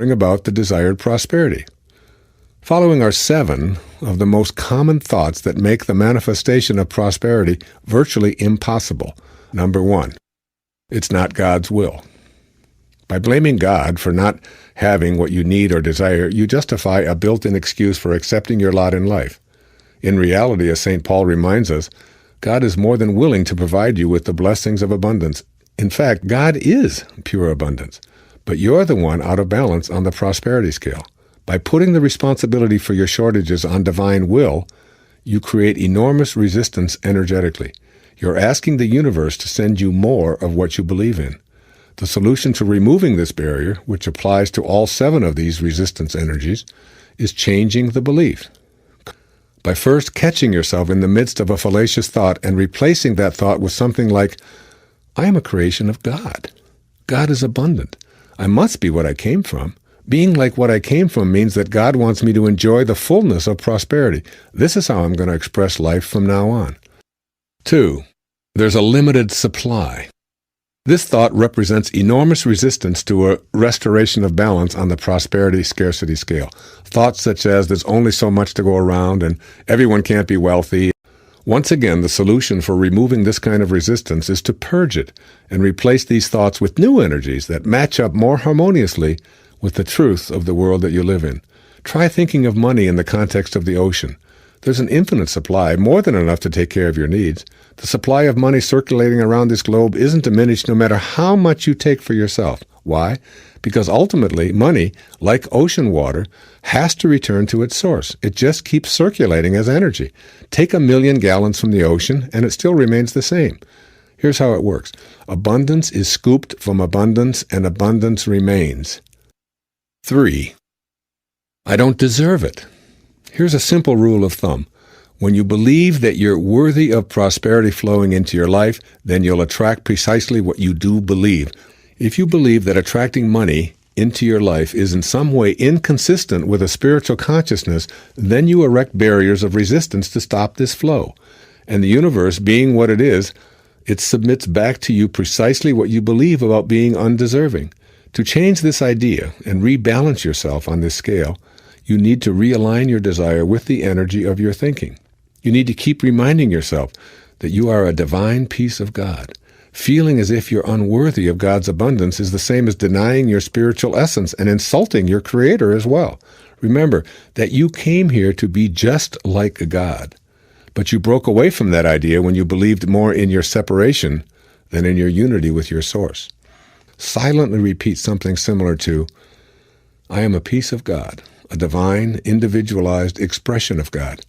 bring about the desired prosperity. Following are 7 of the most common thoughts that make the manifestation of prosperity virtually impossible. Number 1, it's not God's will. By blaming God for not having what you need or desire, you justify a built-in excuse for accepting your lot in life. In reality, as St. Paul reminds us, God is more than willing to provide you with the blessings of abundance. In fact, God is pure abundance, but you're the one out of balance on the prosperity scale. By putting the responsibility for your shortages on divine will, you create enormous resistance energetically. You're asking the universe to send you more of what you believe in. The solution to removing this barrier, which applies to all 7 of these resistance energies, is changing the belief. By first catching yourself in the midst of a fallacious thought and replacing that thought with something like, I am a creation of God. God is abundant. I must be what I came from. Being like what I came from means that God wants me to enjoy the fullness of prosperity. This is how I'm going to express life from now on. 2, there's a limited supply. This thought represents enormous resistance to a restoration of balance on the prosperity-scarcity scale. Thoughts such as there's only so much to go around and everyone can't be wealthy. Once again, the solution for removing this kind of resistance is to purge it and replace these thoughts with new energies that match up more harmoniously with the truth of the world that you live in. Try thinking of money in the context of the ocean. There's an infinite supply, more than enough to take care of your needs. The supply of money circulating around this globe isn't diminished no matter how much you take for yourself. Why? Because ultimately, money, like ocean water, has to return to its source. It just keeps circulating as energy. Take 1,000,000 gallons from the ocean, and it still remains the same. Here's how it works. Abundance is scooped from abundance, and abundance remains. 3, I don't deserve it. Here's a simple rule of thumb. When you believe that you're worthy of prosperity flowing into your life, then you'll attract precisely what you do believe. If you believe that attracting money into your life is in some way inconsistent with a spiritual consciousness, then you erect barriers of resistance to stop this flow. And the universe, being what it is, it submits back to you precisely what you believe about being undeserving. To change this idea and rebalance yourself on this scale, you need to realign your desire with the energy of your thinking. You need to keep reminding yourself that you are a divine piece of God. Feeling as if you're unworthy of God's abundance is the same as denying your spiritual essence and insulting your Creator as well. Remember that you came here to be just like God, but you broke away from that idea when you believed more in your separation than in your unity with your source. Silently repeat something similar to, I am a piece of God, a divine, individualized expression of God.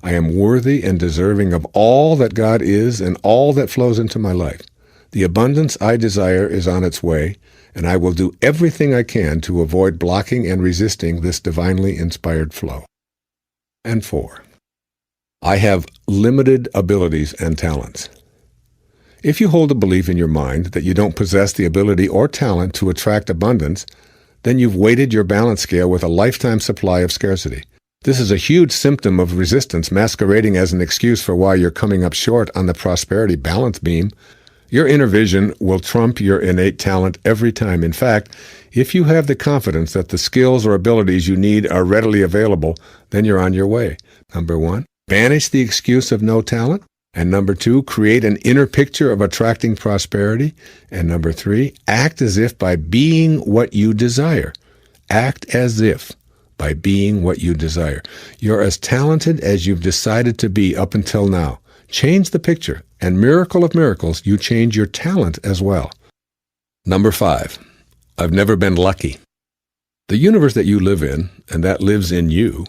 I am worthy and deserving of all that God is and all that flows into my life. The abundance I desire is on its way, and I will do everything I can to avoid blocking and resisting this divinely inspired flow. And 4, I have limited abilities and talents. If you hold a belief in your mind that you don't possess the ability or talent to attract abundance, then you've weighted your balance scale with a lifetime supply of scarcity. This is a huge symptom of resistance masquerading as an excuse for why you're coming up short on the prosperity balance beam. Your inner vision will trump your innate talent every time. In fact, if you have the confidence that the skills or abilities you need are readily available, then you're on your way. Number 1, banish the excuse of no talent. And number 2, create an inner picture of attracting prosperity. And number 3, act as if by being what you desire. Act as if by being what you desire. You're as talented as you've decided to be up until now. Change the picture, and miracle of miracles, you change your talent as well. Number 5, I've never been lucky. The universe that you live in, and that lives in you,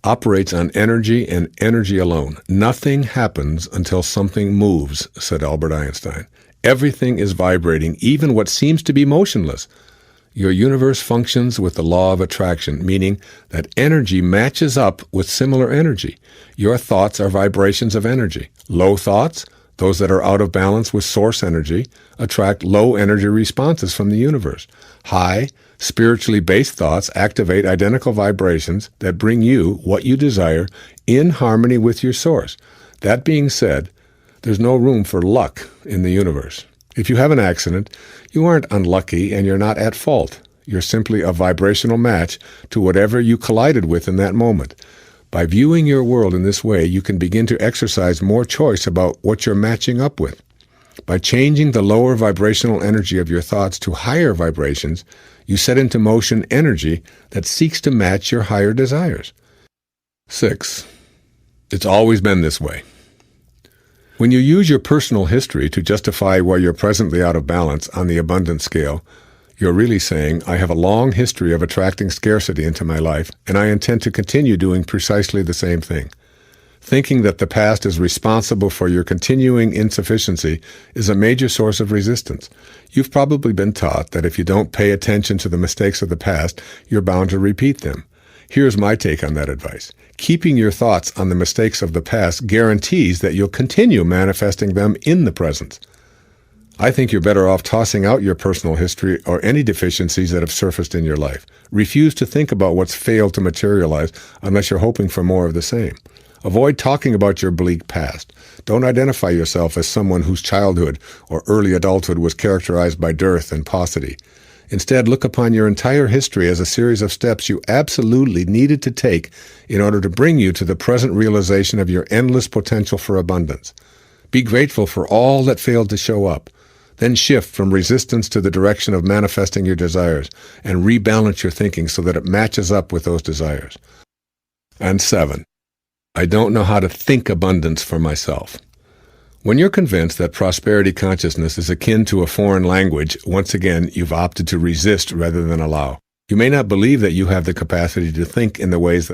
operates on energy and energy alone. Nothing happens until something moves, said Albert Einstein. Everything is vibrating, even what seems to be motionless. Your universe functions with the law of attraction, meaning that energy matches up with similar energy. Your thoughts are vibrations of energy. Low thoughts, those that are out of balance with source energy, attract low energy responses from the universe. High, spiritually based thoughts activate identical vibrations that bring you what you desire in harmony with your source. That being said, there's no room for luck in the universe. If you have an accident, you aren't unlucky and you're not at fault. You're simply a vibrational match to whatever you collided with in that moment. By viewing your world in this way, you can begin to exercise more choice about what you're matching up with. By changing the lower vibrational energy of your thoughts to higher vibrations, you set into motion energy that seeks to match your higher desires. 6. It's always been this way. When you use your personal history to justify why you're presently out of balance on the abundance scale, you're really saying, I have a long history of attracting scarcity into my life, and I intend to continue doing precisely the same thing. Thinking that the past is responsible for your continuing insufficiency is a major source of resistance. You've probably been taught that if you don't pay attention to the mistakes of the past, you're bound to repeat them. Here's my take on that advice. Keeping your thoughts on the mistakes of the past guarantees that you'll continue manifesting them in the present. I think you're better off tossing out your personal history or any deficiencies that have surfaced in your life. Refuse to think about what's failed to materialize unless you're hoping for more of the same. Avoid talking about your bleak past. Don't identify yourself as someone whose childhood or early adulthood was characterized by dearth and paucity. Instead, look upon your entire history as a series of steps you absolutely needed to take in order to bring you to the present realization of your endless potential for abundance. Be grateful for all that failed to show up. Then shift from resistance to the direction of manifesting your desires and rebalance your thinking so that it matches up with those desires. And 7. I don't know how to think abundance for myself. When you're convinced that prosperity consciousness is akin to a foreign language, once again, you've opted to resist rather than allow. You may not believe that you have the capacity to think in the ways